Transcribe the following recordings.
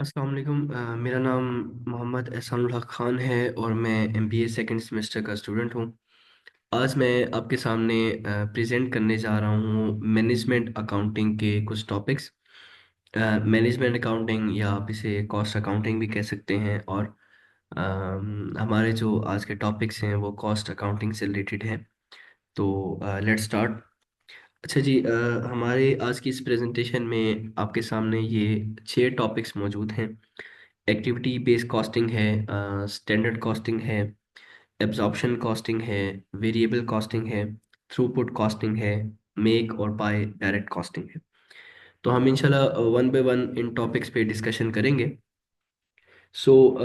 अस्सलाम वालेकुम। मेरा नाम मोहम्मद एहसानुल हक ख़ान है और मैं एमबीए सेकंड सेमेस्टर का स्टूडेंट हूँ। आज मैं आपके सामने प्रेजेंट करने जा रहा हूँ मैनेजमेंट अकाउंटिंग के कुछ टॉपिक्स। मैनेजमेंट अकाउंटिंग या आप इसे कॉस्ट अकाउंटिंग भी कह सकते हैं। और हमारे जो आज के टॉपिक्स हैं वो कॉस्ट अकाउंटिंग से रिलेटेड है। तो लेट्स स्टार्ट। अच्छा जी, हमारे आज की इस प्रेजेंटेशन में आपके सामने ये 6 टॉपिक्स मौजूद हैं। एक्टिविटी बेस्ड कॉस्टिंग है, स्टैंडर्ड कॉस्टिंग है, एब्जॉर्प्शन कॉस्टिंग है, वेरिएबल कॉस्टिंग है, थ्रूपुट कॉस्टिंग है, मेक और बाय डायरेक्ट कॉस्टिंग है। तो हम इंशाल्लाह one by one in topics पे डिस्कशन करेंगे। So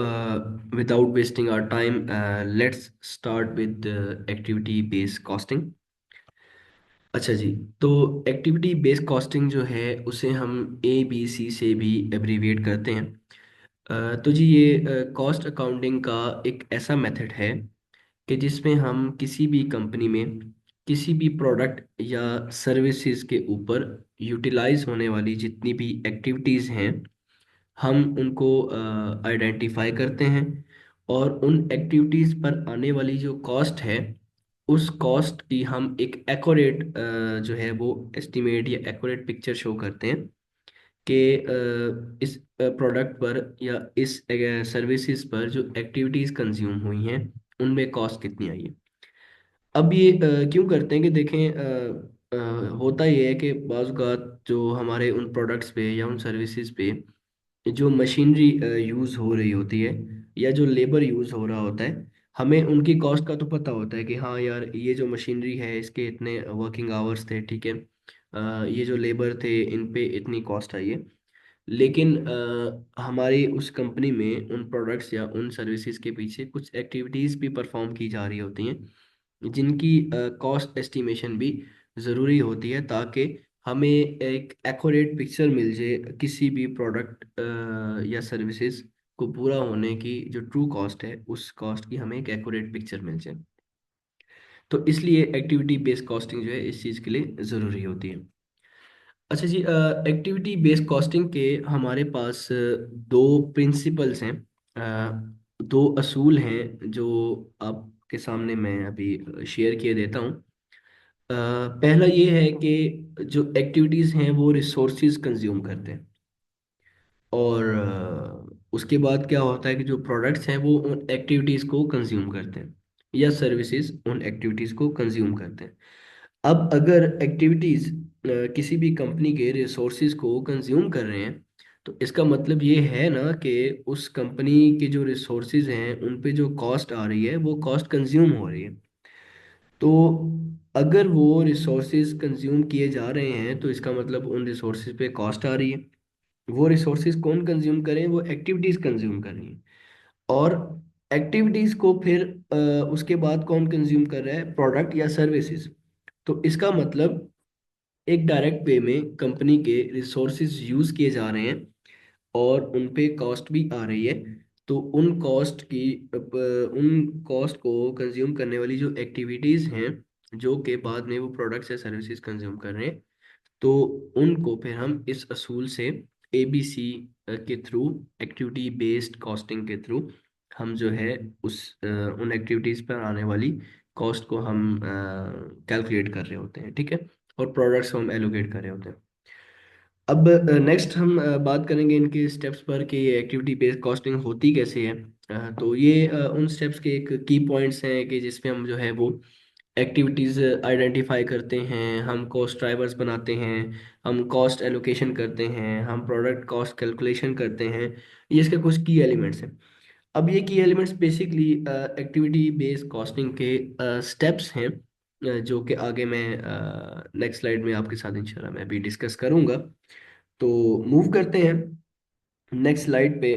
without wasting our time, let's start with activity based costing. अच्छा जी, तो एक्टिविटी बेस्ड कॉस्टिंग जो है उसे हम ABC से भी एब्रीविएट करते हैं। तो जी ये कॉस्ट अकाउंटिंग का एक ऐसा मेथड है कि जिसमें हम किसी भी कंपनी में किसी भी प्रोडक्ट या सर्विसेज के ऊपर यूटिलाइज होने वाली जितनी भी एक्टिविटीज़ हैं हम उनको आइडेंटिफाई करते हैं। और उन एक्टिविटीज़ पर आने वाली जो कॉस्ट है उस कॉस्ट की हम एक एक्यूरेट जो है वो एस्टिमेट या एक्यूरेट पिक्चर शो करते हैं कि इस प्रोडक्ट पर या इस सर्विसेज पर जो एक्टिविटीज़ कंज्यूम हुई हैं उनमें कॉस्ट कितनी आई है। अब ये क्यों करते हैं कि देखें, होता ये है कि बाज़ औक़ात जो हमारे उन प्रोडक्ट्स पे या उन सर्विसेज पे जो मशीनरी यूज़ हो रही होती है या जो लेबर यूज़ हो रहा होता है, हमें उनकी कॉस्ट का तो पता होता है कि हाँ यार ये जो मशीनरी है इसके इतने वर्किंग आवर्स थे, ठीक है। ये जो लेबर थे इन पे इतनी कॉस्ट आई है। लेकिन हमारी उस कंपनी में उन प्रोडक्ट्स या उन सर्विसेज के पीछे कुछ एक्टिविटीज़ भी परफॉर्म की जा रही होती हैं जिनकी कॉस्ट एस्टिमेशन भी ज़रूरी होती है ताकि हमें एक एक्यूरेट पिक्चर मिल जाए किसी भी प्रोडक्ट या सर्विसेज को पूरा होने की जो ट्रू कॉस्ट है उस कॉस्ट की हमें एक एक्यूरेट पिक्चर मिल जाए। तो इसलिए एक्टिविटी बेस्ड कॉस्टिंग जो है इस चीज़ के लिए ज़रूरी होती है। अच्छा जी, एक्टिविटी बेस्ड कॉस्टिंग के हमारे पास दो प्रिंसिपल्स हैं, दो असूल हैं जो आपके सामने मैं अभी शेयर किए देता हूँ। पहला ये है कि जो एक्टिविटीज़ हैं वो रिसोर्सेज कंज्यूम करते हैं। और उसके बाद क्या होता है कि जो प्रोडक्ट्स हैं वो उन एक्टिविटीज़ को कंज्यूम करते हैं या सर्विसेज उन एक्टिविटीज़ को कंज्यूम करते हैं। अब अगर एक्टिविटीज़ किसी भी कंपनी के रिसोर्सेज को कंज्यूम कर रहे हैं तो इसका मतलब ये है ना कि उस कंपनी के जो रिसोर्सेज हैं उन पे जो कॉस्ट आ रही है वो कॉस्ट कंज्यूम हो रही है। तो अगर वो रिसोर्सेज कंज्यूम किए जा रहे हैं तो इसका मतलब उन रिसोर्सेज पे कॉस्ट आ रही है। वो रिसोर्सेज कौन कंज्यूम करें, वो एक्टिविटीज़ कंज्यूम कर रही हैं। और एक्टिविटीज़ को फिर उसके बाद कौन कंज्यूम कर रहा है, प्रोडक्ट या सर्विसेज। तो इसका मतलब एक डायरेक्ट वे में कंपनी के रिसोर्सेज यूज़ किए जा रहे हैं और उन पे कॉस्ट भी आ रही है। तो उन कॉस्ट को कंज्यूम करने वाली जो एक्टिविटीज़ हैं जो कि बाद में वो प्रोडक्ट्स या सर्विसेज कंज्यूम कर रहे हैं, तो उनको फिर हम इस असूल से ABC के थ्रू, एक्टिविटी बेस्ड कॉस्टिंग के थ्रू हम जो है उन एक्टिविटीज़ पर आने वाली कॉस्ट को हम कैलकुलेट कर रहे होते हैं, ठीक है। और प्रोडक्ट्स को हम एलोकेट कर रहे होते हैं। अब नेक्स्ट हम बात करेंगे इनके स्टेप्स पर कि ये एक्टिविटी बेस्ड कॉस्टिंग होती कैसे है। तो ये उन स्टेप्स के एक की पॉइंट्स हैं कि जिसमें हम जो है वो एक्टिविटीज़ आइडेंटिफाई करते हैं, हम कॉस्ट ड्राइवर्स बनाते हैं, हम कॉस्ट एलोकेशन करते हैं, हम प्रोडक्ट कॉस्ट कैलकुलेशन करते हैं। ये इसके कुछ की एलिमेंट्स हैं। अब ये की elements basically activity based costing के स्टेप्स हैं, जो कि आगे मैं नेक्स्ट स्लाइड में आपके साथ इंशाल्लाह मैं भी डिस्कस करूंगा। तो मूव करते हैं नेक्स्ट स्लाइड पे।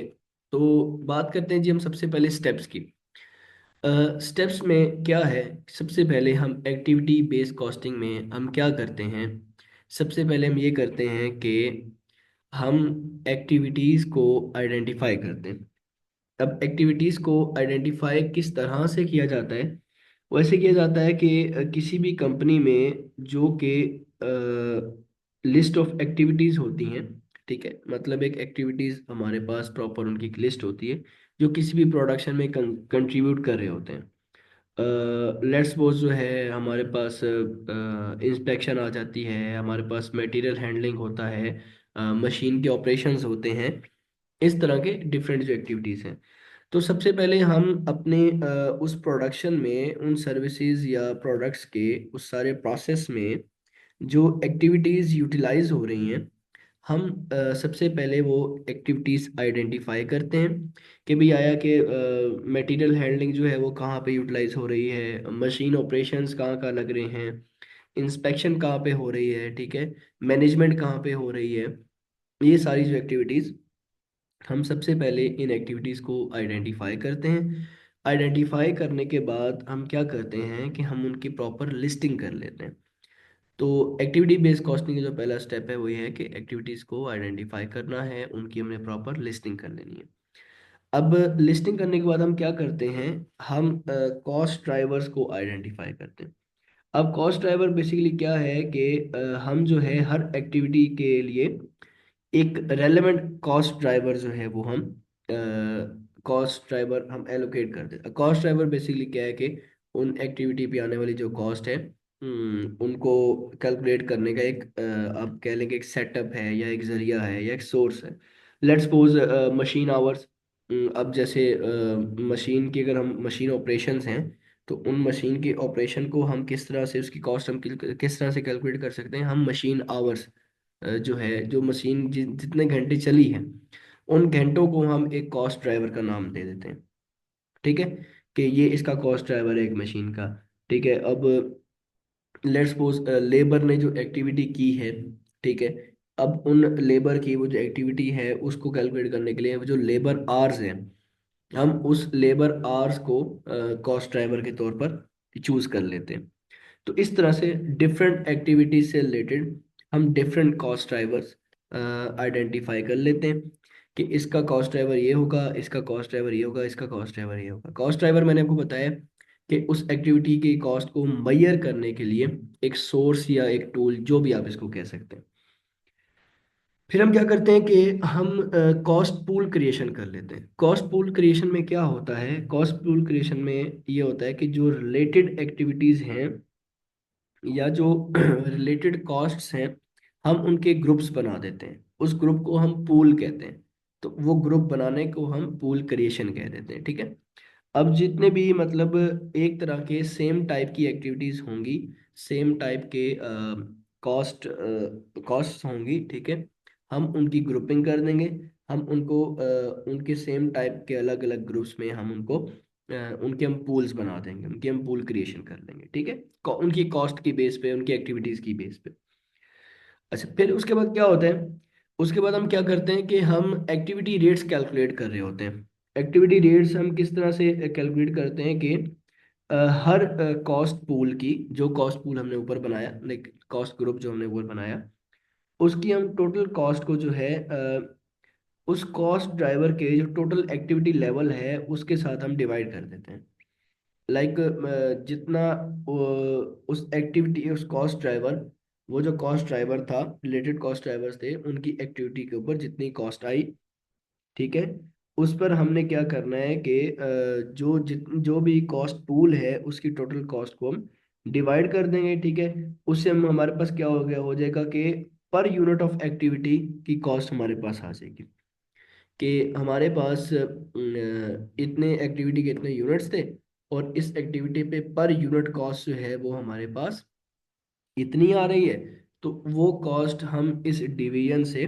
तो बात करते हैं जी हम सबसे पहले स्टेप्स की। स्टेप्स में क्या है, सबसे पहले हम एक्टिविटी बेस्ड कॉस्टिंग में हम क्या करते हैं। सबसे पहले हम ये करते हैं कि हम एक्टिविटीज़ को आइडेंटिफाई करते हैं। अब एक्टिविटीज़ को आइडेंटिफाई किस तरह से किया जाता है, वैसे किया जाता है कि किसी भी कंपनी में जो कि लिस्ट ऑफ एक्टिविटीज़ होती हैं, ठीक है, मतलब एक एक्टिविटीज हमारे पास प्रॉपर उनकी एक लिस्ट होती है जो किसी भी प्रोडक्शन में कंट्रीब्यूट कर रहे होते हैं। लेट्स सपोज जो है हमारे पास इंस्पेक्शन आ जाती है, हमारे पास मटेरियल हैंडलिंग होता है, मशीन के ऑपरेशंस होते हैं, इस तरह के डिफरेंट जो एक्टिविटीज़ हैं। तो सबसे पहले हम अपने उस प्रोडक्शन में उन सर्विसेज या प्रोडक्ट्स के उस सारे प्रोसेस में जो एक्टिविटीज़ यूटिलाइज हो रही हैं, हम सबसे पहले वो एक्टिविटीज़ आइडेंटिफाई करते हैं कि भाई आया कि मटेरियल हैंडलिंग जो है वो कहाँ पे यूटिलाइज हो रही है, मशीन ऑपरेशंस कहाँ कहाँ लग रहे हैं, इंस्पेक्शन कहाँ पे हो रही है, ठीक है, मैनेजमेंट कहाँ पे हो रही है। ये सारी जो एक्टिविटीज़, हम सबसे पहले इन एक्टिविटीज़ को आइडेंटिफाई करते हैं। आइडेंटिफाई करने के बाद हम क्या करते हैं कि हम उनकी प्रॉपर लिस्टिंग कर लेते हैं। तो एक्टिविटी बेस्ड कॉस्टिंग का जो पहला स्टेप है वो ये है कि एक्टिविटीज़ को आइडेंटिफाई करना है, उनकी हमने प्रॉपर लिस्टिंग कर लेनी है। अब लिस्टिंग करने के बाद हम क्या करते हैं, हम कॉस्ट ड्राइवर्स को आइडेंटिफाई करते हैं। अब कॉस्ट ड्राइवर बेसिकली क्या है कि हम जो है हर एक्टिविटी के लिए एक रेलेवेंट कॉस्ट ड्राइवर जो है वो हम कॉस्ट ड्राइवर हम एलोकेट कर देते हैं। कॉस्ट ड्राइवर बेसिकली क्या है कि उन एक्टिविटी पे आने वाली जो कॉस्ट है, उनको कैलकुलेट करने का एक आप कह लेंगे एक सेटअप है या एक जरिया है या एक सोर्स है। Let's suppose machine hours. अब जैसे मशीन की अगर हम मशीन ऑपरेशंस हैं, तो उन मशीन के ऑपरेशन को हम किस तरह से उसकी कॉस्ट हम किस तरह से कैलकुलेट कर सकते हैं, हम मशीन आवर्स जो है, जो मशीन जितने घंटे चली है उन घंटों को हम एक कॉस्ट ड्राइवर का नाम दे देते हैं। ठीक है, कि ये इसका कॉस्ट ड्राइवर है एक मशीन का। ठीक है, अब लेट्स सपोज लेबर ने जो एक्टिविटी की है, ठीक है, अब उन लेबर की वो जो एक्टिविटी है उसको कैलकुलेट करने के लिए वो जो लेबर आवर्स हैं, हम उस लेबर आवर्स को कॉस्ट ड्राइवर के तौर पर चूज कर लेते हैं। तो इस तरह से डिफरेंट एक्टिविटीज से रिलेटेड हम डिफरेंट कॉस्ट ड्राइवर्स आइडेंटिफाई कर लेते हैं कि इसका कॉस्ट ड्राइवर ये होगा, इसका कॉस्ट ड्राइवर ये होगा, इसका कॉस्ट ड्राइवर ये होगा। कॉस्ट ड्राइवर मैंने आपको बताया कि उस एक्टिविटी की कॉस्ट को मैयर करने के लिए एक सोर्स या एक टूल, जो भी आप इसको कह सकते हैं। फिर हम क्या करते हैं कि हम कॉस्ट पूल क्रिएशन कर लेते हैं। कॉस्ट पूल क्रिएशन में क्या होता है, कॉस्ट पूल क्रिएशन में ये होता है कि जो रिलेटेड एक्टिविटीज़ हैं या जो रिलेटेड कॉस्ट्स हैं, हम उनके ग्रुप्स बना देते हैं, उस ग्रुप को हम पूल कहते हैं। तो वो ग्रुप बनाने को हम पूल क्रिएशन कह देते हैं। ठीक है, अब जितने भी मतलब एक तरह के सेम टाइप की एक्टिविटीज होंगी, सेम टाइप के कॉस्ट होंगी, ठीक है, हम उनकी ग्रुपिंग कर देंगे। हम उनको उनके सेम टाइप के अलग अलग ग्रुप्स में हम उनको उनके हम पूल्स बना देंगे, उनके हम पूल क्रिएशन कर लेंगे। ठीक है, उनकी कॉस्ट की बेस पे, उनकी एक्टिविटीज की बेस पे। अच्छा, फिर उसके बाद क्या होता है, उसके बाद हम क्या करते हैं कि हम एक्टिविटी रेट्स कैलकुलेट कर रहे होते हैं। एक्टिविटी रेट्स हम किस तरह से कैलकुलेट करते हैं कि अ, हर कॉस्ट पूल की, जो कॉस्ट पूल हमने ऊपर बनाया, लाइक कॉस्ट ग्रुप जो हमने ऊपर बनाया, उसकी हम टोटल कॉस्ट को जो है उस कॉस्ट ड्राइवर के जो टोटल एक्टिविटी लेवल है उसके साथ हम डिवाइड कर देते हैं। लाइक जितना उस एक्टिविटी, उस कॉस्ट ड्राइवर, वो जो कॉस्ट ड्राइवर था, रिलेटेड कॉस्ट ड्राइवर्स थे, उनकी एक्टिविटी के ऊपर जितनी कॉस्ट आई, ठीक है, उस पर हमने क्या करना है कि जो भी कॉस्ट पूल है उसकी टोटल कॉस्ट को हम डिवाइड कर देंगे। ठीक है, उससे हम हमारे पास क्या हो गया, हो जाएगा कि पर यूनिट ऑफ एक्टिविटी की कॉस्ट हमारे पास आ जाएगी कि हमारे पास इतने एक्टिविटी के इतने यूनिट्स थे, और इस एक्टिविटी पे पर यूनिट कॉस्ट जो है वो हमारे पास इतनी आ रही है। तो वो कॉस्ट हम इस डिवीजन से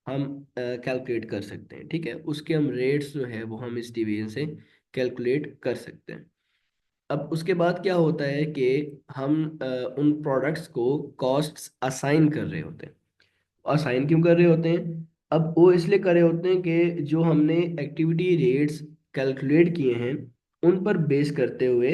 हम कैलकुलेट कर सकते हैं। ठीक है, उसके हम रेट्स जो है वो हम इस डिवीजन से कैलकुलेट कर सकते हैं। अब उसके बाद क्या होता है कि हम उन प्रोडक्ट्स को कॉस्ट्स असाइन कर रहे होते हैं। असाइन क्यों कर रहे होते हैं, अब वो इसलिए कर रहे होते हैं कि जो हमने एक्टिविटी रेट्स कैलकुलेट किए हैं उन पर बेस करते हुए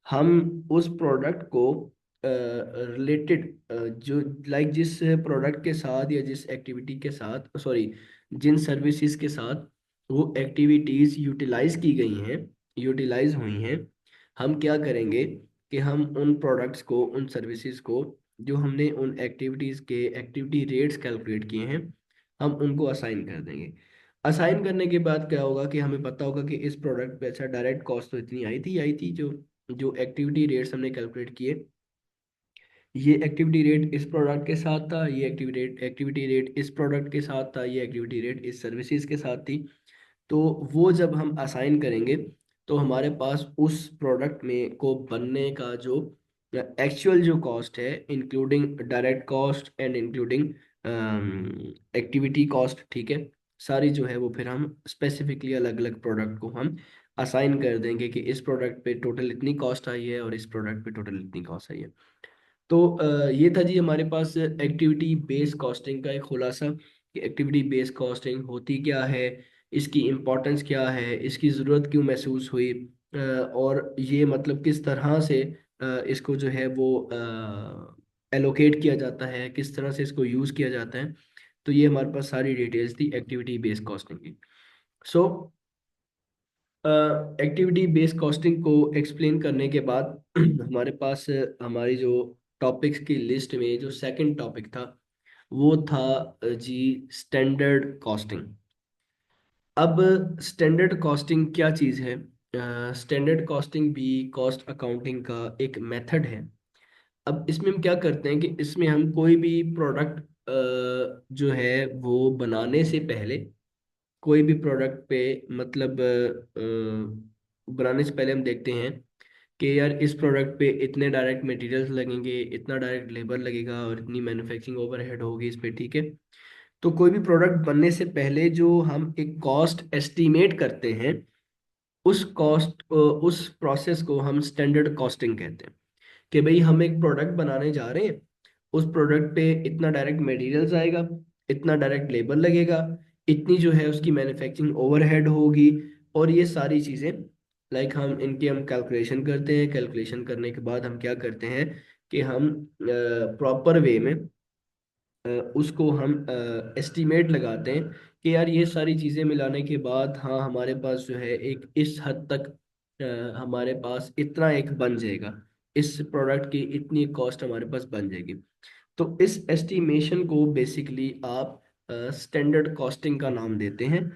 हम उस प्रोडक्ट को रिलेटेड, जो लाइक जिस प्रोडक्ट के साथ या जिस एक्टिविटी के साथ, सॉरी, जिन सर्विसेज के साथ वो एक्टिविटीज यूटिलाइज की गई हैं, यूटिलाइज हुई हैं, हम क्या करेंगे कि हम उन प्रोडक्ट्स को, उन सर्विसेज को, जो हमने उन एक्टिविटीज़ के एक्टिविटी रेट्स कैलकुलेट किए हैं, हम उनको असाइन कर देंगे। असाइन करने के बाद क्या होगा कि हमें पता होगा कि इस प्रोडक्ट पे अच्छा डायरेक्ट कॉस्ट तो इतनी आई थी, जो जो एक्टिविटी रेट्स हमने कैलकुलेट किए, ये एक्टिविटी रेट इस प्रोडक्ट के साथ था, ये एक्टिविटी रेट इस प्रोडक्ट के साथ था, ये एक्टिविटी रेट इस सर्विसेज के साथ थी। तो वो जब हम असाइन करेंगे तो हमारे पास उस प्रोडक्ट में को बनने का जो एक्चुअल जो कॉस्ट है, including direct cost and including activity cost, ठीक है, सारी जो है वो फिर हम स्पेसिफिकली अलग अलग प्रोडक्ट को हम असाइन कर देंगे कि इस प्रोडक्ट पे टोटल इतनी कॉस्ट आई है और इस प्रोडक्ट पे टोटल इतनी कॉस्ट आई है। तो ये था जी हमारे पास एक्टिविटी बेस्ड कॉस्टिंग का एक खुलासा कि एक्टिविटी बेस्ड कॉस्टिंग होती क्या है, इसकी इम्पोर्टेंस क्या है, इसकी ज़रूरत क्यों महसूस हुई, और ये मतलब किस तरह से इसको जो है वो एलोकेट किया जाता है, किस तरह से इसको यूज़ किया जाता है। तो ये हमारे पास सारी डिटेल्स थी एक्टिविटी बेस्ड कॉस्टिंग की। सो एक्टिविटी बेस्ड कॉस्टिंग को एक्सप्लेन करने के बाद हमारे पास हमारी जो टॉपिक्स की लिस्ट में जो सेकंड टॉपिक था वो था जी स्टैंडर्ड कॉस्टिंग। अब स्टैंडर्ड कॉस्टिंग क्या चीज़ है? स्टैंडर्ड कॉस्टिंग भी कॉस्ट अकाउंटिंग का एक मेथड है। अब इसमें हम क्या करते हैं कि इसमें हम कोई भी प्रोडक्ट जो है वो बनाने से पहले, कोई भी प्रोडक्ट पे मतलब बनाने से पहले हम देखते हैं कि यार इस प्रोडक्ट पे इतने डायरेक्ट मटेरियल्स लगेंगे, इतना डायरेक्ट लेबर लगेगा और इतनी मैन्युफैक्चरिंग ओवरहेड होगी इस पे, ठीक है। तो कोई भी प्रोडक्ट बनने से पहले जो हम एक कॉस्ट एस्टिमेट करते हैं, उस प्रोसेस को हम स्टैंडर्ड कॉस्टिंग कहते हैं। कि भाई हम एक प्रोडक्ट बनाने जा रहे हैं, उस प्रोडक्ट पे इतना डायरेक्ट मटेरियल्स आएगा, इतना डायरेक्ट लेबर लगेगा, इतनी जो है उसकी मैन्युफैक्चरिंग ओवरहेड होगी, और ये सारी चीज़ें लाइक हम कैलकुलेशन करते हैं। कैलकुलेशन करने के बाद हम क्या करते हैं कि हम प्रॉपर वे में उसको हम एस्टिमेट लगाते हैं कि यार ये सारी चीज़ें मिलाने के बाद हाँ हमारे पास जो है एक इस हद तक हमारे पास इतना एक बन जाएगा, इस प्रोडक्ट की इतनी कॉस्ट हमारे पास बन जाएगी। तो इस एस्टिमेशन को बेसिकली आप स्टैंडर्ड कॉस्टिंग का नाम देते हैं,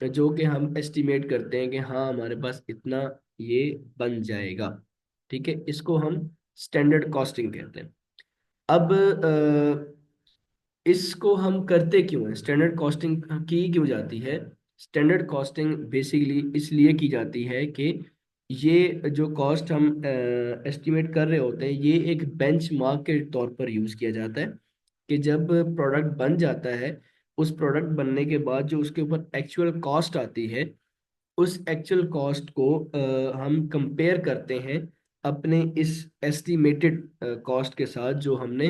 जो कि हम एस्टिमेट करते हैं कि हाँ हमारे पास इतना ये बन जाएगा, ठीक है, इसको हम स्टैंडर्ड कॉस्टिंग कहते हैं। अब इसको हम करते क्यों हैं, स्टैंडर्ड कॉस्टिंग की क्यों जाती है? स्टैंडर्ड कॉस्टिंग बेसिकली इसलिए की जाती है कि ये जो कॉस्ट हम एस्टिमेट कर रहे होते हैं, ये एक बेंचमार्क के तौर पर यूज़ किया जाता है कि जब प्रोडक्ट बन जाता है, उस प्रोडक्ट बनने के बाद जो उसके ऊपर एक्चुअल कॉस्ट आती है, उस एक्चुअल कॉस्ट को हम कंपेयर करते हैं अपने इस एस्टिमेटेड कॉस्ट के साथ, जो हमने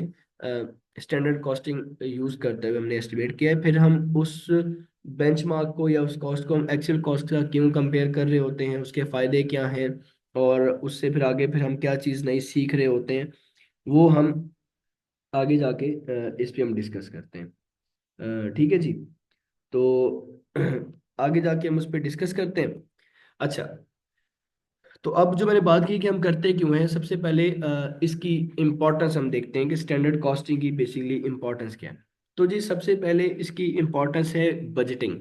स्टैंडर्ड कॉस्टिंग यूज करते हुए हमने एस्टिमेट किया है। फिर हम उस बेंचमार्क को या उस कॉस्ट को हम एक्चुअल कॉस्ट का क्यों कंपेयर कर रहे होते हैं, उसके फायदे क्या हैं, और उससे फिर आगे फिर हम क्या चीज़ नई सीख रहे होते हैं, वो हम आगे जाके इस पे हम डिस्कस करते हैं। ठीक है जी। तो आगे जाके हम उस पर डिस्कस करते हैं। अच्छा, तो अब जो मैंने बात की कि हम करते क्यों हैं, सबसे पहले इसकी इम्पोर्टेंस हम देखते हैं कि स्टैंडर्ड कॉस्टिंग की बेसिकली इम्पोर्टेंस क्या है। तो जी सबसे पहले इसकी इम्पोर्टेंस है बजटिंग।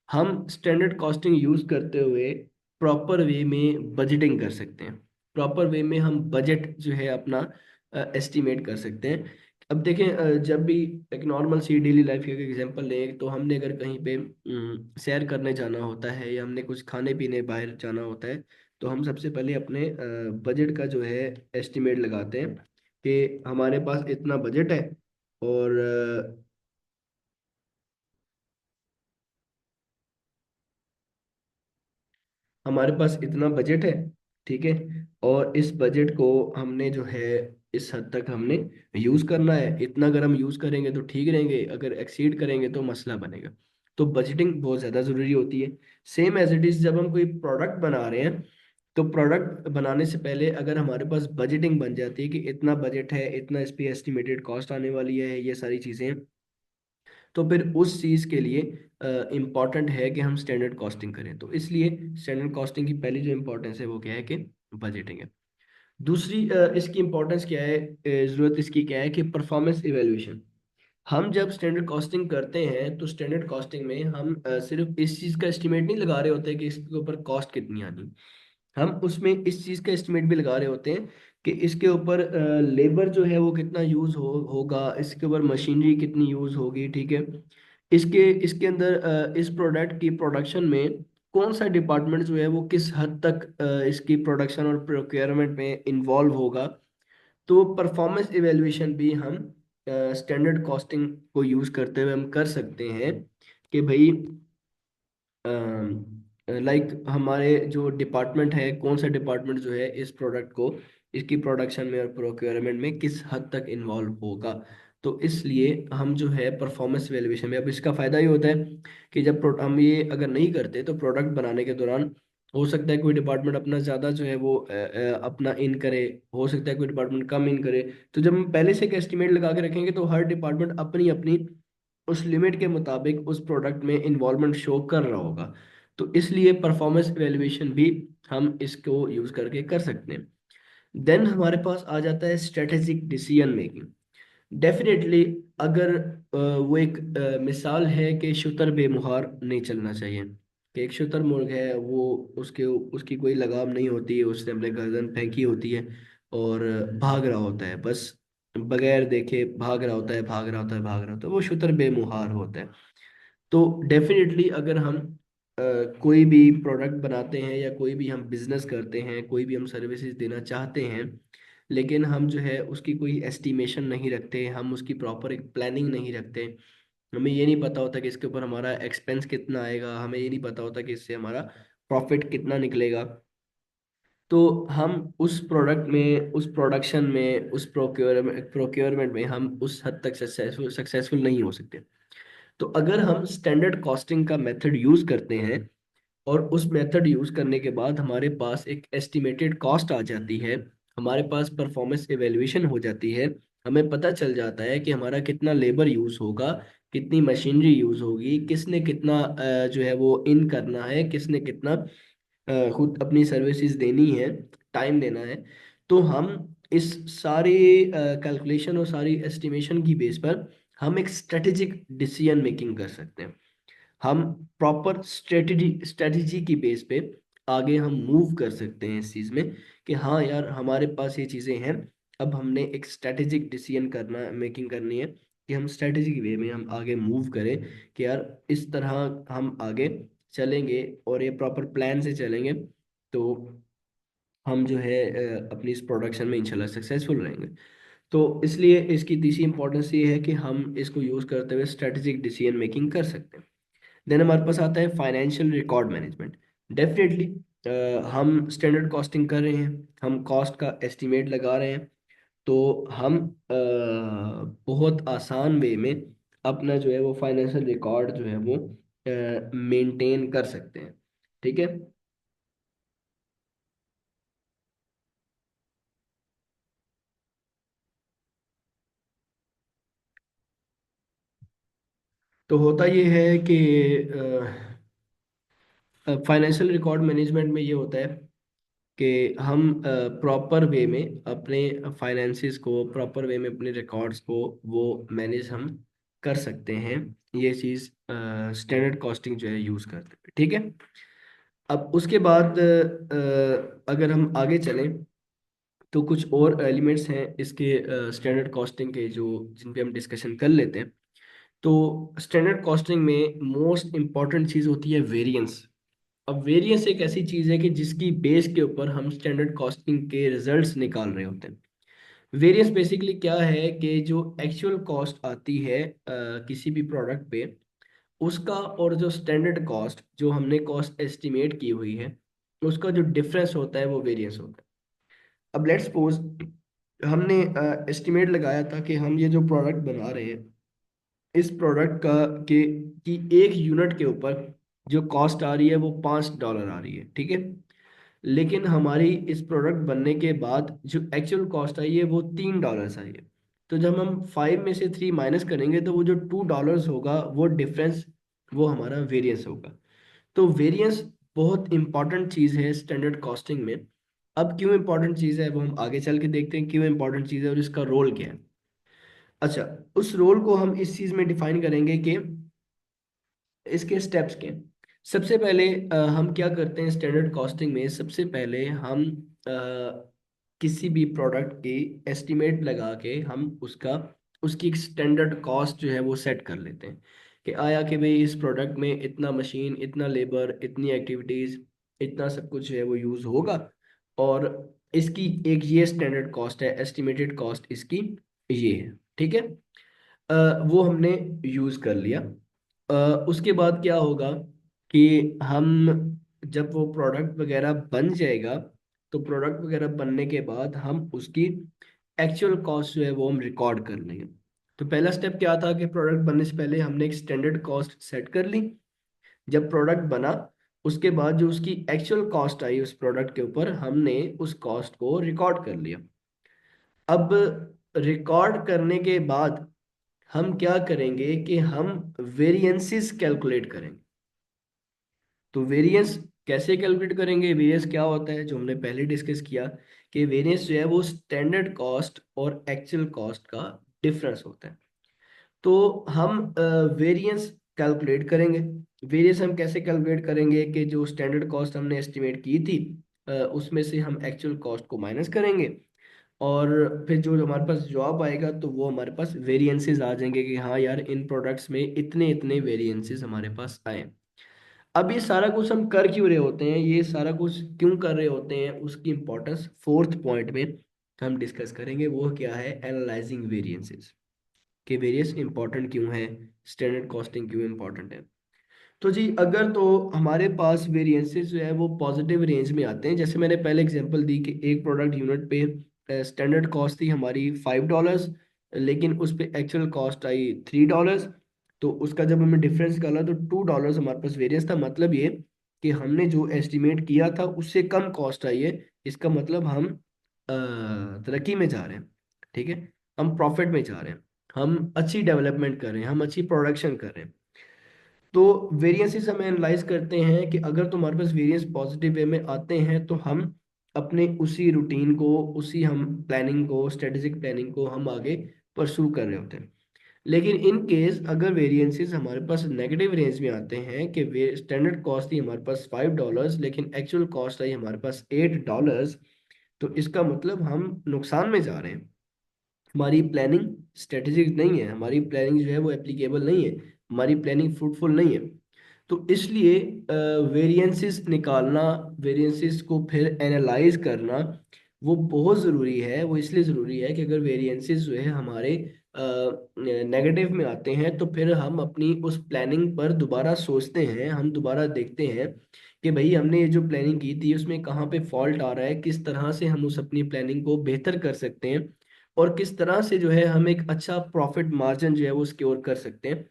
हम स्टैंडर्ड कॉस्टिंग यूज करते हुए प्रॉपर वे में बजटिंग कर सकते हैं। प्रॉपर वे में हम बजट जो है अपना एस्टिमेट कर सकते हैं। अब देखें, जब भी एक नॉर्मल सी डेली लाइफ का एग्जांपल लें, तो हमने अगर कहीं पे सैर करने जाना होता है या हमने कुछ खाने पीने बाहर जाना होता है, तो हम सबसे पहले अपने बजट का जो है एस्टिमेट लगाते हैं कि हमारे पास इतना बजट है, और हमारे पास इतना बजट है, ठीक है, और इस बजट को हमने जो है इस हद तक हमने यूज करना है। इतना अगर हम यूज करेंगे तो ठीक रहेंगे, अगर एक्सीड करेंगे तो मसला बनेगा। तो बजटिंग बहुत ज़्यादा ज़रूरी होती है। सेम एज इट इज़ जब हम कोई प्रोडक्ट बना रहे हैं, तो प्रोडक्ट बनाने से पहले अगर हमारे पास बजटिंग बन जाती है कि इतना बजट है, इतना इस पे एस्टिमेटेड कॉस्ट आने वाली है, ये सारी चीज़ें, तो फिर उस चीज़ के लिए इम्पॉर्टेंट है कि हम स्टैंडर्ड कॉस्टिंग करें। तो इसलिए स्टैंडर्ड कॉस्टिंग की पहली जो इम्पोर्टेंस है वो क्या है कि बजटिंग है। दूसरी इसकी इम्पोर्टेंस क्या है, ज़रूरत इसकी क्या है कि परफॉर्मेंस इवेल्यूशन। हम जब स्टैंडर्ड कॉस्टिंग करते हैं तो स्टैंडर्ड कॉस्टिंग में हम सिर्फ इस चीज़ का एस्टिमेट नहीं लगा रहे होते कि इसके ऊपर कॉस्ट कितनी आनी। हम उसमें इस चीज़ का एस्टिमेट भी लगा रहे होते हैं कि इसके ऊपर लेबर जो है वो कितना यूज़ होगा, इसके ऊपर मशीनरी कितनी यूज़ होगी, ठीक है। इसके इसके अंदर इस प्रोडक्ट की प्रोडक्शन में कौन सा डिपार्टमेंट जो है वो किस हद तक इसकी प्रोडक्शन और प्रोक्योरमेंट में इन्वॉल्व होगा। तो परफॉर्मेंस इवेल्युएशन भी हम स्टैंडर्ड कॉस्टिंग को यूज़ करते हुए हम कर सकते हैं कि भाई लाइक हमारे जो डिपार्टमेंट है, कौन सा डिपार्टमेंट जो है इस प्रोडक्ट को इसकी प्रोडक्शन में और प्रोक्योरमेंट में किस हद तक इन्वॉल्व होगा। तो इसलिए हम जो है परफॉर्मेंस वैल्यूएशन में, अब इसका फायदा ये होता है कि जब हम ये अगर नहीं करते तो प्रोडक्ट बनाने के दौरान हो सकता है कोई डिपार्टमेंट अपना ज़्यादा जो है वो अपना इन करे, हो सकता है कोई डिपार्टमेंट कम इन करे। तो जब हम पहले से एक एस्टिमेट लगा के रखेंगे तो हर डिपार्टमेंट अपनी अपनी उस लिमिट के मुताबिक उस प्रोडक्ट में इन्वॉल्वमेंट शो कर रहा होगा। तो इसलिए परफॉर्मेंस इवेल्युएशन भी हम इसको यूज करके कर सकते हैं। देन हमारे पास आ जाता है स्ट्रेटेजिक डिसीजन मेकिंग। डेफिनेटली अगर वो एक मिसाल है कि शुतर बेमुहार नहीं चलना चाहिए, कि एक शुतुरमुर्ग है वो उसके उसकी कोई लगाम नहीं होती है, उसने अपने गर्दन फेंकी होती है और भाग रहा होता है, बस बगैर देखे भाग रहा होता है, भाग रहा होता है, भाग रहा होता है, वो शुतर बेमुहार होता है। तो डेफिनेटली अगर हम कोई भी प्रोडक्ट बनाते हैं या कोई भी हम बिजनेस करते हैं, कोई भी हम सर्विसेज देना चाहते हैं, लेकिन हम जो है उसकी कोई एस्टिमेशन नहीं रखते, हम उसकी प्रॉपर एक प्लानिंग नहीं रखते, हमें ये नहीं पता होता कि इसके ऊपर हमारा एक्सपेंस कितना आएगा, हमें ये नहीं पता होता कि इससे हमारा प्रॉफिट कितना निकलेगा, तो हम उस प्रोडक्ट में, उस प्रोडक्शन में, उस प्रोक्योरमेंट में हम उस हद तक सक्सेसफुल नहीं हो सकते। तो अगर हम स्टैंडर्ड कॉस्टिंग का मेथड यूज करते हैं और उस मेथड यूज करने के बाद हमारे पास एक एस्टिमेटेड कॉस्ट आ जाती है, हमारे पास परफॉर्मेंस एवेल्युएशन हो जाती है, हमें पता चल जाता है कि हमारा कितना लेबर यूज होगा, कितनी मशीनरी यूज होगी, किसने कितना जो है वो इन करना है, किसने कितना खुद अपनी सर्विसेज देनी है, टाइम देना है। तो हम इस सारे कैलकुलेशन और सारी एस्टिमेशन की बेस पर हम एक स्ट्रेटेजिक डिसीजन मेकिंग कर सकते हैं। हम प्रॉपर स्ट्रेटेजी की बेस पे आगे हम मूव कर सकते हैं इस चीज़ में कि हाँ यार हमारे पास ये चीज़ें हैं। अब हमने एक स्ट्रेटेजिक डिसीजन करना मेकिंग करनी है कि हम स्ट्रेटेजिक वे में हम आगे मूव करें कि यार इस तरह हम आगे चलेंगे और ये प्रॉपर प्लान से चलेंगे तो हम जो है अपनी इस प्रोडक्शन में इंशाल्लाह सक्सेसफुल रहेंगे। तो इसलिए इसकी तीसरी इंपॉर्टेंस ये है कि हम इसको यूज़ करते हुए स्ट्रेटेजिक डिसीजन मेकिंग कर सकते हैं। देन हमारे पास आता है फाइनेंशियल रिकॉर्ड मैनेजमेंट। डेफिनेटली हम स्टैंडर्ड कॉस्टिंग कर रहे हैं, हम कॉस्ट का एस्टिमेट लगा रहे हैं, तो हम बहुत आसान वे में अपना जो है वो फाइनेंशियल रिकॉर्ड जो है वो मेंटेन कर सकते हैं, ठीक है। तो होता ये है कि फाइनेंशियल रिकॉर्ड मैनेजमेंट में ये होता है कि हम प्रॉपर वे में अपने फाइनेंसिस को, प्रॉपर वे में अपने रिकॉर्ड्स को वो मैनेज हम कर सकते हैं। ये चीज़ स्टैंडर्ड कॉस्टिंग जो है यूज़ करते हैं, ठीक है। अब उसके बाद अगर हम आगे चलें तो कुछ और एलिमेंट्स हैं इसके स्टैंडर्ड कॉस्टिंग के जो जिन पे हम डिस्कशन कर लेते हैं। तो स्टैंडर्ड कॉस्टिंग में मोस्ट इंपॉर्टेंट चीज़ होती है वेरिएंस। अब वेरिएंस एक ऐसी चीज़ है कि जिसकी बेस के ऊपर हम स्टैंडर्ड कॉस्टिंग के रिजल्ट्स निकाल रहे होते हैं। वेरिएंस बेसिकली क्या है कि जो एक्चुअल कॉस्ट आती है किसी भी प्रोडक्ट पे, उसका और जो स्टैंडर्ड कॉस्ट जो हमने कॉस्ट एस्टिमेट की हुई है उसका जो डिफरेंस होता है वो वेरिएंस होता है। अब लेट्स सपोज हमने एस्टिमेट लगाया था कि हम ये जो प्रोडक्ट बना रहे हैं, इस प्रोडक्ट का के की एक यूनिट के ऊपर जो कॉस्ट आ रही है वो $5 आ रही है, ठीक है। लेकिन हमारी इस प्रोडक्ट बनने के बाद जो एक्चुअल कॉस्ट आई है वो $3 आई है। तो जब हम 5 में से 3 माइनस करेंगे तो वो जो $2 होगा वो डिफरेंस, वो हमारा वेरिएंस होगा। तो वेरिएंस बहुत इंपॉर्टेंट चीज़ है स्टैंडर्ड कॉस्टिंग में। अब क्यों इंपॉर्टेंट चीज़ है वो हम आगे चल के देखते हैं, क्यों इंपॉर्टेंट चीज़ है और इसका रोल क्या है। अच्छा, उस रोल को हम इस चीज में डिफाइन करेंगे कि इसके स्टेप्स के, सबसे पहले हम क्या करते हैं स्टैंडर्ड कॉस्टिंग में, सबसे पहले हम किसी भी प्रोडक्ट की एस्टिमेट लगा के हम उसका उसकी एक स्टैंडर्ड कॉस्ट जो है वो सेट कर लेते हैं कि आया कि भाई इस प्रोडक्ट में इतना मशीन, इतना लेबर, इतनी एक्टिविटीज, इतना सब कुछ जो है वो यूज़ होगा, और इसकी एक ये स्टैंडर्ड कॉस्ट है, एस्टिमेटेड कॉस्ट इसकी ये है। ठीक है, वो हमने यूज़ कर लिया। उसके बाद क्या होगा कि हम जब वो प्रोडक्ट वगैरह बन जाएगा, तो प्रोडक्ट वगैरह बनने के बाद हम उसकी एक्चुअल कॉस्ट जो है वो हम रिकॉर्ड कर लेंगे। तो पहला स्टेप क्या था कि प्रोडक्ट बनने से पहले हमने एक स्टैंडर्ड कॉस्ट सेट कर ली। जब प्रोडक्ट बना, उसके बाद जो उसकी एक्चुअल कॉस्ट आई उस प्रोडक्ट के ऊपर, हमने उस कॉस्ट को रिकॉर्ड कर लिया। अब रिकॉर्ड करने के बाद हम क्या करेंगे कि हम वेरिएंसेस कैलकुलेट करेंगे। तो वेरिएंस कैसे कैलकुलेट करेंगे? वेरिएंस क्या होता है, जो हमने पहले डिस्कस किया कि वेरिएंस जो है वो स्टैंडर्ड कॉस्ट और एक्चुअल कॉस्ट का डिफरेंस होता है। तो हम वेरिएंस कैलकुलेट करेंगे। वेरिएंस हम कैसे कैलकुलेट करेंगे कि जो स्टैंडर्ड कॉस्ट हमने एस्टिमेट की थी, उसमें से हम एक्चुअल कॉस्ट को माइनस करेंगे, और फिर जो जो हमारे पास जवाब आएगा तो वो हमारे पास वेरिएंसेस आ जाएंगे कि हाँ यार इन प्रोडक्ट्स में इतने इतने वेरिएंसेस हमारे पास आए। अब ये सारा कुछ हम कर क्यों रहे होते हैं, ये सारा कुछ क्यों कर रहे होते हैं, उसकी इंपॉर्टेंस फोर्थ पॉइंट में हम डिस्कस करेंगे। वो क्या है? एनालाइजिंग वेरिएंसेस, कि वेरिएंस इंपॉर्टेंट क्यों है, स्टैंडर्ड कॉस्टिंग क्यों इंपॉर्टेंट है। तो जी, अगर तो हमारे पास वेरिएंसेस जो है वो पॉजिटिव रेंज में आते हैं, जैसे मैंने पहले एग्जांपल दी कि एक प्रोडक्ट यूनिट पे स्टैंडर्ड कॉस्ट थी हमारी $5, लेकिन उस पे एक्चुअल कॉस्ट आई $3, तो उसका जब हमें डिफरेंस निकाला तो $2 हमारे पास वेरिएंस था। मतलब ये कि हमने जो एस्टिमेट किया था उससे कम कॉस्ट आई है। इसका मतलब हम तरक्की में जा रहे हैं। ठीक है, हम प्रॉफिट में जा रहे हैं, हम अच्छी डेवलपमेंट कर रहे हैं, हम अच्छी प्रोडक्शन कर रहे हैं। तो वेरिएंसेस हम एनालाइज करते हैं कि अगर तुम्हारे पास वेरिएंस पॉजिटिव वे में आते हैं तो हम अपने उसी रूटीन को, उसी हम प्लानिंग को, स्ट्रेटेजिक प्लानिंग को हम आगे परसू कर रहे होते हैं। लेकिन इन केस अगर वेरिएंसेस हमारे पास नेगेटिव रेंज में आते हैं कि स्टैंडर्ड कॉस्ट थी हमारे पास $5, लेकिन एक्चुअल कॉस्ट आई हमारे पास $8, तो इसका मतलब हम नुकसान में जा रहे हैं। हमारी प्लानिंग स्ट्रेटेजिक नहीं है, हमारी प्लानिंग जो है वो एप्लीकेबल नहीं है, हमारी प्लानिंग फ्रूटफुल नहीं है। तो इसलिए वेरिएंसेस निकालना, वेरिएंसेस को फिर एनालाइज करना वो बहुत ज़रूरी है। वो इसलिए ज़रूरी है कि अगर वेरिएंसेस जो है हमारे नेगेटिव में आते हैं तो फिर हम अपनी उस प्लानिंग पर दोबारा सोचते हैं, हम दोबारा देखते हैं कि भाई हमने ये जो प्लानिंग की थी उसमें कहाँ पे फॉल्ट आ रहा है, किस तरह से हम उस अपनी प्लानिंग को बेहतर कर सकते हैं, और किस तरह से जो है हम एक अच्छा प्रॉफिट मार्जिन जो है वो सिक्योर कर सकते हैं।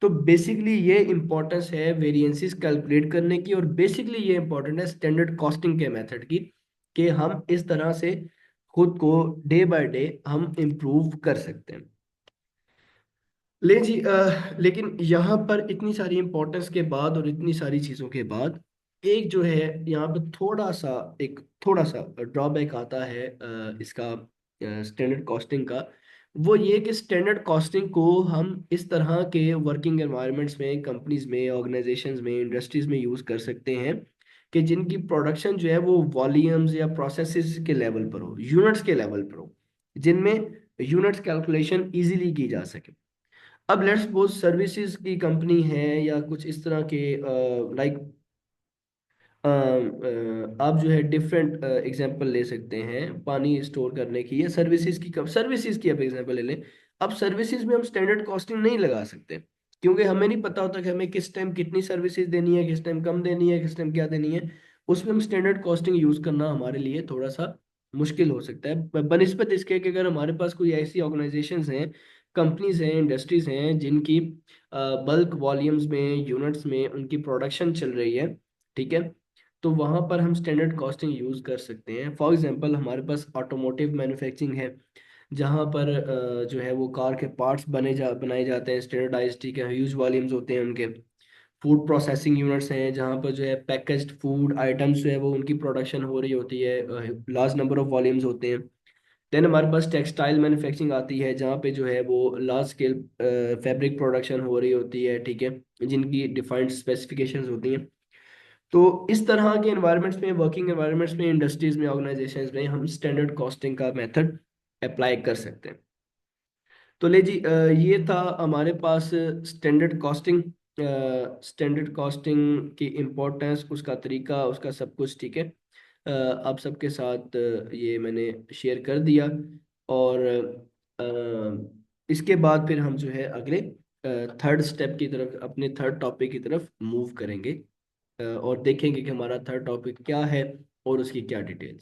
तो बेसिकली ये इंपॉर्टेंस है वेरिएंसेस कैलकुलेट करने की, और बेसिकली ये इंपॉर्टेंट है स्टैंडर्ड कॉस्टिंग के मेथड की, कि हम इस तरह से खुद को डे बाय डे हम इम्प्रूव कर सकते हैं। ले जी, लेकिन यहाँ पर इतनी सारी इंपॉर्टेंस के बाद और इतनी सारी चीज़ों के बाद एक जो है यहाँ पर थोड़ा सा ड्रॉबैक आता है इसका, स्टैंडर्ड कॉस्टिंग का। वो ये कि स्टैंडर्ड कॉस्टिंग को हम इस तरह के वर्किंग एनवायरनमेंट्स में, कंपनीज में, ऑर्गेनाइजेशंस में, इंडस्ट्रीज में यूज़ कर सकते हैं कि जिनकी प्रोडक्शन जो है वो वॉल्यूम्स या प्रोसेसेस के लेवल पर हो, यूनिट्स के लेवल पर हो, जिनमें यूनिट्स कैलकुलेशन इजीली की जा सके। अब लेट्स सपोज सर्विसेज की कंपनी है या कुछ इस तरह के, लाइक आप जो है डिफरेंट एग्जांपल ले सकते हैं पानी स्टोर करने की, या सर्विसेज की, कब सर्विसेज की आप एग्जांपल ले लें। अब सर्विसेज में हम स्टैंडर्ड कॉस्टिंग नहीं लगा सकते, क्योंकि हमें नहीं पता होता कि हमें किस टाइम कितनी सर्विसेज देनी है, किस टाइम कम देनी है, किस टाइम क्या देनी है। उसमें हम स्टैंडर्ड कॉस्टिंग यूज करना हमारे लिए थोड़ा सा मुश्किल हो सकता है, बनिस्बत इसके कि अगर हमारे पास कोई ऐसी ऑर्गेनाइजेशंस हैं, कंपनीज हैं, इंडस्ट्रीज हैं जिनकी बल्क वॉल्यूम्स में, यूनिट्स में उनकी प्रोडक्शन चल रही है, ठीक है, तो वहाँ पर हम स्टैंडर्ड कॉस्टिंग यूज़ कर सकते हैं। फॉर एग्जांपल हमारे पास ऑटोमोटिव मैन्युफैक्चरिंग है, जहाँ पर जो है वो कार के पार्ट्स बनाए जाते हैं स्टैंडर्डाइज, ठीक है, ह्यूज वॉल्यूम्स होते हैं उनके। फूड प्रोसेसिंग यूनिट्स हैं जहाँ पर जो है पैकेज्ड फूड आइटम्स जो है वो उनकी प्रोडक्शन हो रही होती है, लार्ज नंबर ऑफ वॉल्यूम्स होते हैं। देन हमारे पास टेक्सटाइल मैन्युफैक्चरिंग आती है, जहाँ पे जो है वो लार्ज स्केल फैब्रिक प्रोडक्शन हो रही होती है, ठीक है, जिनकी डिफाइंड स्पेसिफिकेशंस होती हैं। तो इस तरह के एनवायरनमेंट्स में, वर्किंग एनवायरनमेंट्स में, इंडस्ट्रीज में, ऑर्गेनाइजेशंस में हम स्टैंडर्ड कॉस्टिंग का मेथड अप्लाई कर सकते हैं। तो ले जी, ये था हमारे पास स्टैंडर्ड कॉस्टिंग, स्टैंडर्ड कॉस्टिंग की इम्पोर्टेंस, उसका तरीका, उसका सब कुछ, ठीक है। आप सबके साथ ये मैंने शेयर कर दिया। और इसके बाद फिर हम जो है अगले थर्ड स्टेप की तरफ, अपने थर्ड टॉपिक की तरफ मूव करेंगे, और देखेंगे कि हमारा थर्ड टॉपिक क्या है और उसकी क्या डिटेल।